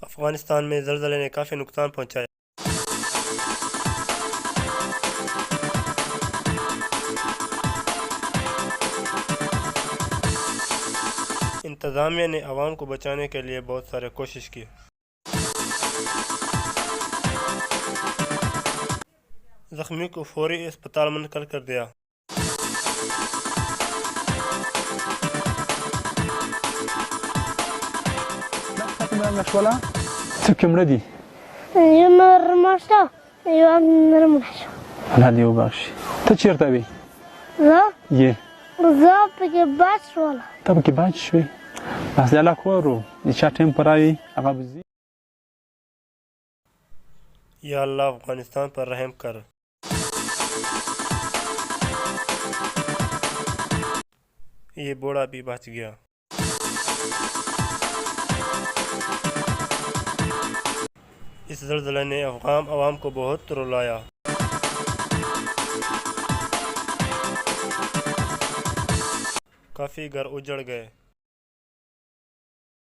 अफगानिस्तान में ज़लज़ले ने काफ़ी नुकसान पहुंचाया। इंतज़ामिया ने आवाम को बचाने के लिए बहुत सारे कोशिश की। ज़ख्मी को फौरी अस्पताल मुंतकिल कर दिया। تكمل مرمشة أيوة مرمشة هذه وباخشي تشير تبي لا يه بالضبط كباش ولا طب كباج شوي بس لا كورو يشاتم براي أقابزي या अल्लाह अफगानिस्तान पर रहम कर। ये बूढ़ा भी बच गया। इस ज़लज़ले ने अफ़गान अवाम को बहुत रुलाया। काफ़ी घर उजड़ गए।